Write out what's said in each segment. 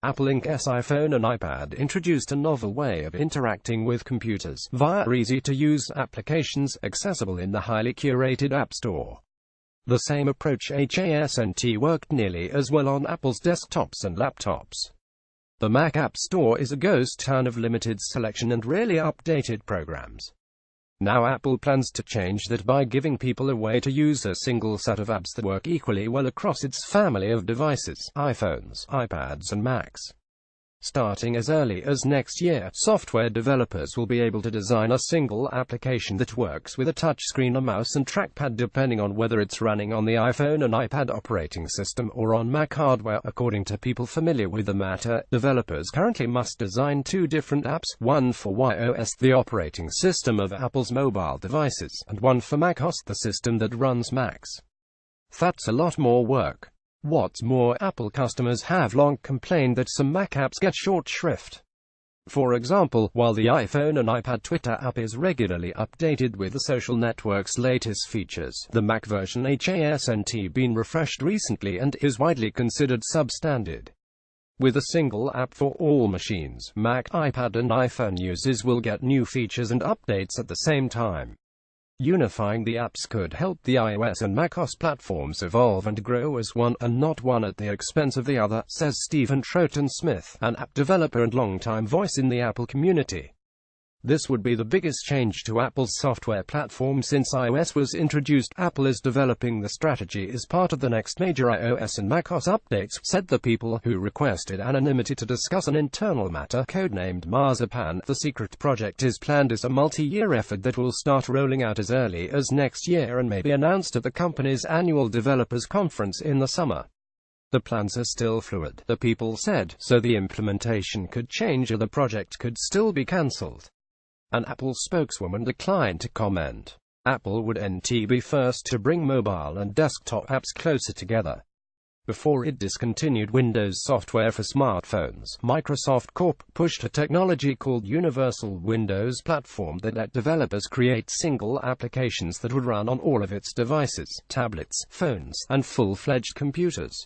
Apple Inc.'s iPhone and iPad introduced a novel way of interacting with computers via easy-to-use applications accessible in the highly curated App Store. The same approach hasn't worked nearly as well on Apple's desktops and laptops. The Mac App Store is a ghost town of limited selection and rarely updated programs. Now Apple plans to change that by giving people a way to use a single set of apps that work equally well across its family of devices, iPhones, iPads and Macs. Starting as early as next year, software developers will be able to design a single application that works with a touchscreen, a mouse and trackpad depending on whether it's running on the iPhone and iPad operating system or on Mac hardware. According to people familiar with the matter, developers currently must design two different apps, one for iOS, the operating system of Apple's mobile devices, and one for macOS, the system that runs Macs. That's a lot more work. What's more, Apple customers have long complained that some Mac apps get short shrift. For example, while the iPhone and iPad Twitter app is regularly updated with the social network's latest features, the Mac version hasn't been refreshed recently and is widely considered substandard. With a single app for all machines, Mac, iPad and iPhone users will get new features and updates at the same time. Unifying the apps could help the iOS and macOS platforms evolve and grow as one, and not one at the expense of the other, says Stephen Troughton-Smith, an app developer and longtime voice in the Apple community. This would be the biggest change to Apple's software platform since iOS was introduced. Apple is developing the strategy as part of the next major iOS and macOS updates, said the people who requested anonymity to discuss an internal matter codenamed Marzipan. The secret project is planned as a multi-year effort that will start rolling out as early as next year and may be announced at the company's annual developers conference in the summer. The plans are still fluid, the people said, so the implementation could change or the project could still be cancelled. An Apple spokeswoman declined to comment. Apple would be first to bring mobile and desktop apps closer together. Before it discontinued Windows software for smartphones, Microsoft Corp. Pushed a technology called Universal Windows Platform that let developers create single applications that would run on all of its devices, tablets, phones, and full-fledged computers.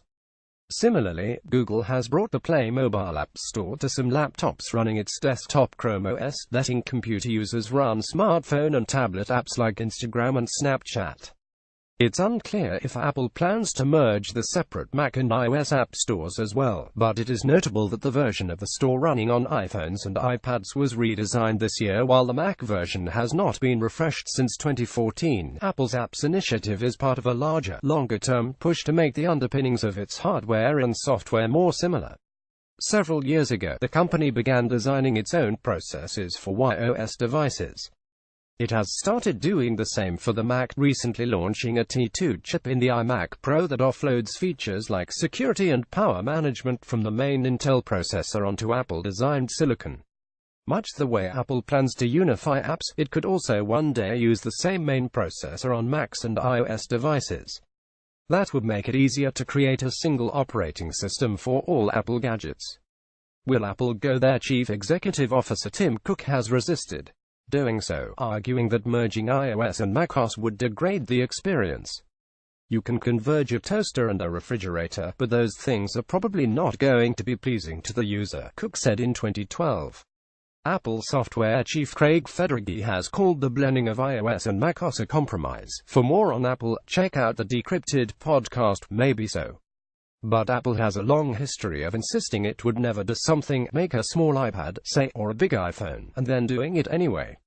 Similarly, Google has brought the Play mobile app store to some laptops running its desktop Chrome OS, letting computer users run smartphone and tablet apps like Instagram and Snapchat. It's unclear if Apple plans to merge the separate Mac and iOS app stores as well, but it is notable that the version of the store running on iPhones and iPads was redesigned this year while the Mac version has not been refreshed since 2014. Apple's apps initiative is part of a larger, longer-term push to make the underpinnings of its hardware and software more similar. Several years ago, the company began designing its own processors for iOS devices. It has started doing the same for the Mac, recently launching a T2 chip in the iMac Pro that offloads features like security and power management from the main Intel processor onto Apple-designed silicon. Much the way Apple plans to unify apps, it could also one day use the same main processor on Macs and iOS devices. That would make it easier to create a single operating system for all Apple gadgets. Will Apple go there? Chief Executive Officer Tim Cook has resisted doing so, arguing that merging iOS and macOS would degrade the experience. You can converge a toaster and a refrigerator, but those things are probably not going to be pleasing to the user, Cook said in 2012. Apple software chief Craig Federighi has called the blending of iOS and macOS a compromise. For more on Apple, check out the Decrypted podcast, Maybe So. But Apple has a long history of insisting it would never do something, make a small iPad, say, or a big iPhone, and then doing it anyway.